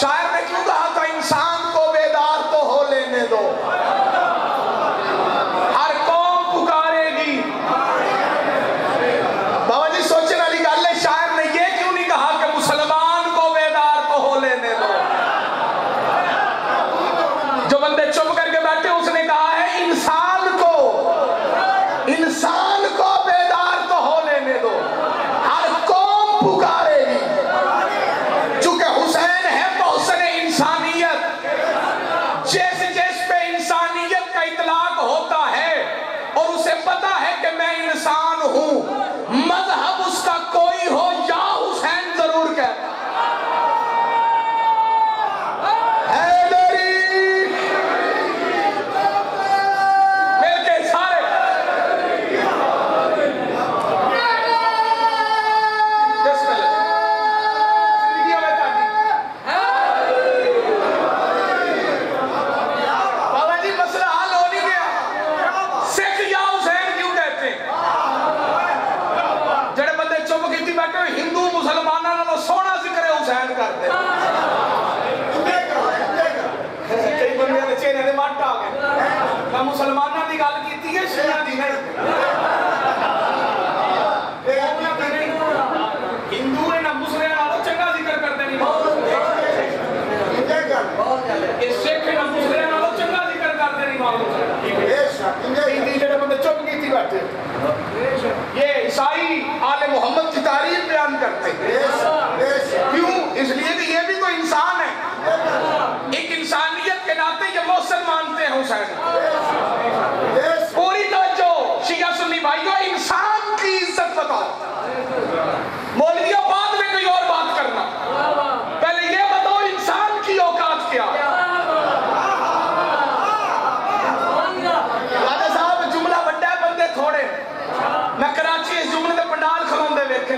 شاعر نے کیوں کہا تھا انسان کو بیدار تو ہو لینے دو، ہر قوم پکارے گی۔ بابا جی سوچنے والی گل ہے، شاعر نے یہ کیوں نہیں کہا کہ مسلمان کو بیدار تو ہو لینے دو؟ جو بندے چپ کر کے بیٹھے اس نے کہا ہے انسان کو بیدار تو ہو لینے دو، ہر قوم پکارے گی۔ چونکہ حسین ہے محسن انسانیت، جس پہ انسانیت کا اطلاق ہوتا ہے اور اسے پتا ہے کہ میں انسان ہوں، مذہب اس کا کوئی ہو یا حسین ضرور کہتا ہندو مسلمانوں سونا ذکر حسین کرتے کئی بندے نے چہرے دے وٹ آ گئے، میں مسلمانوں کی گل کی ہے شیعہ دی نہیں۔ ہندو نے نہ مسلمان نالوں چنگا ذکر کرتے نہیں، سکھ نہ مسلمان نالوں چنگا ذکر کرتے نہیں معلوم۔ ہندی جڑے بندے چپ کیتی بیٹھے، یہ عیسائی آل محمد کی تعریف بیان کرتے ہیں۔ کیوں؟ اس لیے کہ یہ بھی تو انسان ہے، ایک انسانیت کے ناطے یہ محسن مانتے ہیں حسین۔ پوری توجہ شیعہ سنی بھائیوں، انسان کی عزت بتاؤ۔ مولویوں بعد میں کوئی اور بات کرنا، پہلے یہ بتاؤ انسان کی اوقات کیا۔ راجہ صاحب جملہ بڑا ہے، بندے تھوڑے۔ میں کراچی اس جملے دے پنڈال کھلون دے ویکھے،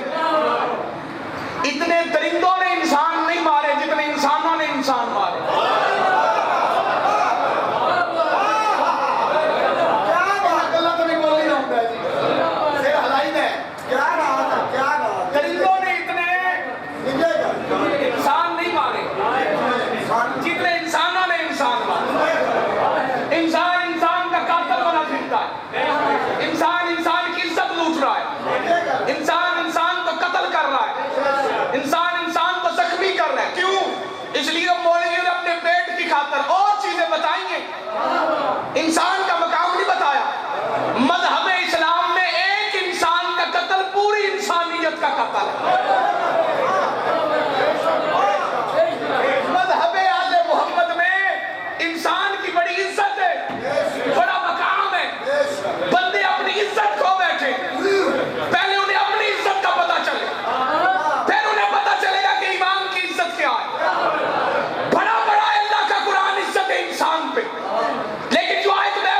اتنے درندوں نے انسان نہیں مارے جتنے انسانوں نے انسان مارے۔ درندوں نے اتنے انسان نہیں مارے جتنے انسانوں نے انسان مارے۔ انسان کا قاتل بنا پھرتا ہے، انسان کی عزت لوٹ رہا ہے، انسان کو قتل کر رہا ہے، انسان کو زخمی کر رہا ہے۔ کیوں؟ اس لیے مولوی نے اپنے پیٹ کی خاطر اور چیزیں بتائیں گے، انسان کا مقام نہیں بتایا۔ مذہب اسلام میں ایک انسان کا قتل پوری انسانیت کا قتل ہے۔ مذہب آل محمد میں انسان کی بڑی عزت ہے، بڑا مقام ہے۔ بندے اپنی عزت کھو بیٹھے، پہلے انہیں اپنی عزت کا پتہ چلے، پھر انہیں پتہ چلے گا کہ ایمان کی عزت کیا ہے۔ بڑا اللہ کا قرآن عزت ہے انسان پہ، لیکن جو آیت میں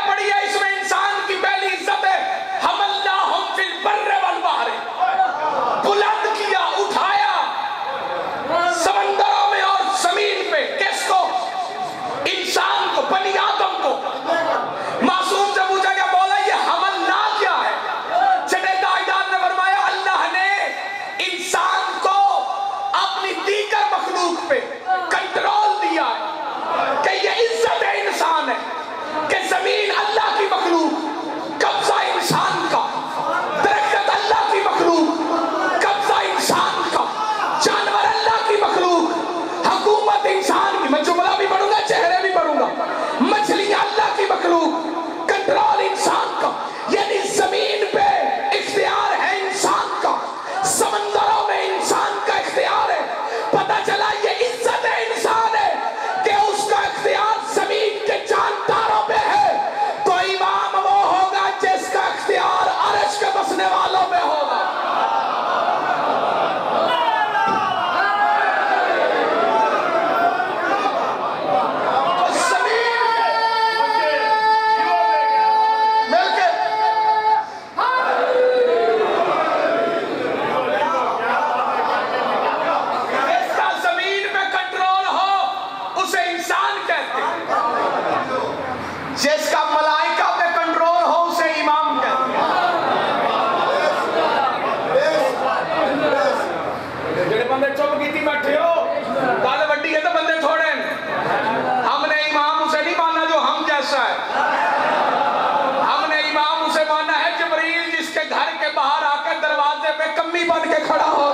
कमी बन के खड़ा हो।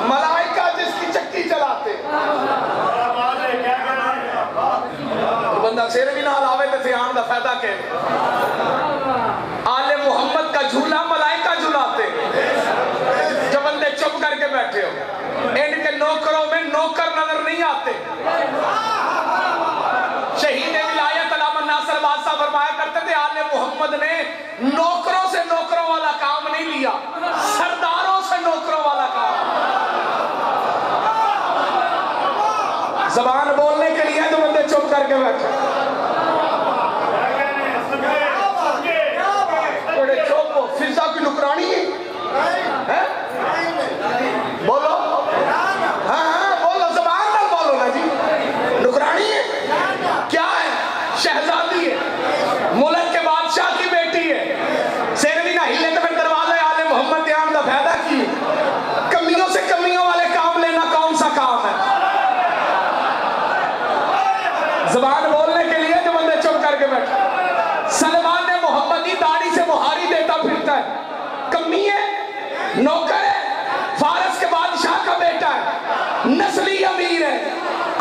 मलाइका जिसकी चक्की चलाते, बंदा सिर भी ना लावे तो ध्यान का फायदा के। आले मोहम्मद का झूला मलाइका झुलाते, जो बंदे चुप करके बैठे हो। इनके नौकरों में नौकर नजर नहीं आते। शहीद विलायत अल्लामा नासिर बादशाह फरमाया करते थे, आले मोहम्मद ने नौकरों से नौकरों वाला काम नहीं लिया, सरदारों से नौकरों वाला काम। ज़बान बोलने के लिए तो बंदे चुप करके बैठे। बड़े चुप हो, फिजा की नुकरानी है? बोलो, हाँ बोलो, ज़बान ना बोलो ना जी। नुकरानी है क्या है? शहजादी है, मुल्क के बादशाह की बेटी है। सिर भी ना हिले तो फिर दरवाजे आले मोहम्मद ध्यान का फायदा की। कमियों से कमियों वाले काम लेना कौन सा काम है? ज़बान बोलने के लिए जो बंदे चुप करके बैठे। सलमान ने मोहम्मदी दाढ़ी से मुहारी देता फिरता है, कमी है, नौकर है, फारस के बादशाह का बेटा है, नस्ली अमीर है।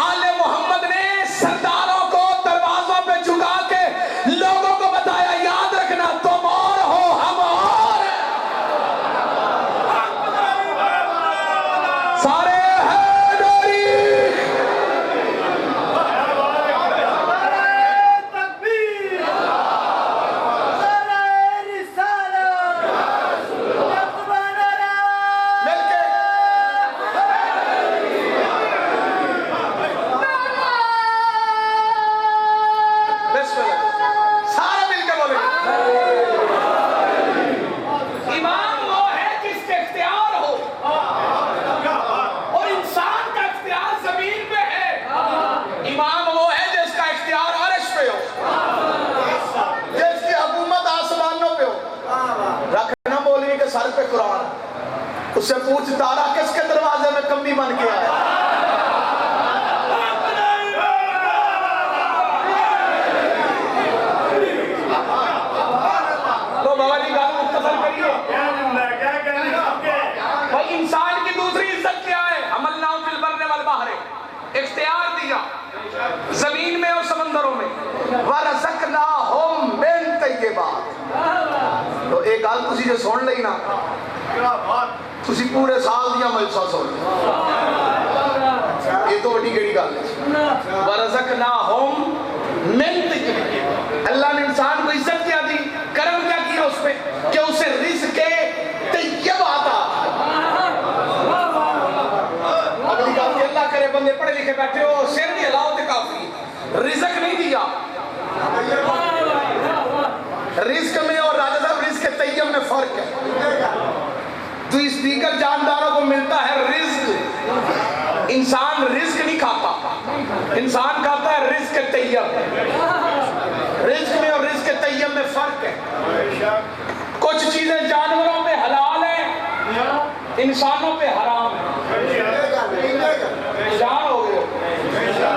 आले मोहम्मद ने सरदारों को दरवाजों पे झुका के लोगों को बताया, याद रखना तुम और हो, हम और हैं। सारे उससे पूछ, तारा किसके दरवाजे में कमी बन के आया? तो बाबा जी गाल मुख्तसर करिए। भाई इंसान की दूसरी इज्जत क्या है? हमलनाहु फिल बर्रि वल बहर, इख्तियार दिया जमीन में और समंदरों में। वरज़क़नाहुम मिन तय्यिबात। तो एक गाल तुसी जो सुन लई ना, तुसी पूरे साल दिया मजसा सुन। ये तो बड़ी केड़ी गल है। वरज़क़नाहुम मिन तय्यिबात। अल्लाह ने इंसान को इज्जत क्या दी, करम क्या किया उस पे, कि उसे रिज़्क़ तय्यब आता। अगली बात कि अल्लाह करे बंदे पढ़े लिखे बैठे हो, सिर नहीं हिलाओ तो काफी। रिज़्क़ नहीं दिया, रिज़्क़ में और राजा साहब रिज़्क़ तय्यब में फर्क है। तो इस दीगर जानदारों को मिलता है रिज़्क़, इंसान रिज़्क़ नहीं खाता, इंसान खाता है रिज़्क़ तय्यब। रिज़्क़ में और रिज़्क़ तय्यब में फर्क है। कुछ चीजें जानवरों पे हलाल है, इंसानों पे हराम है।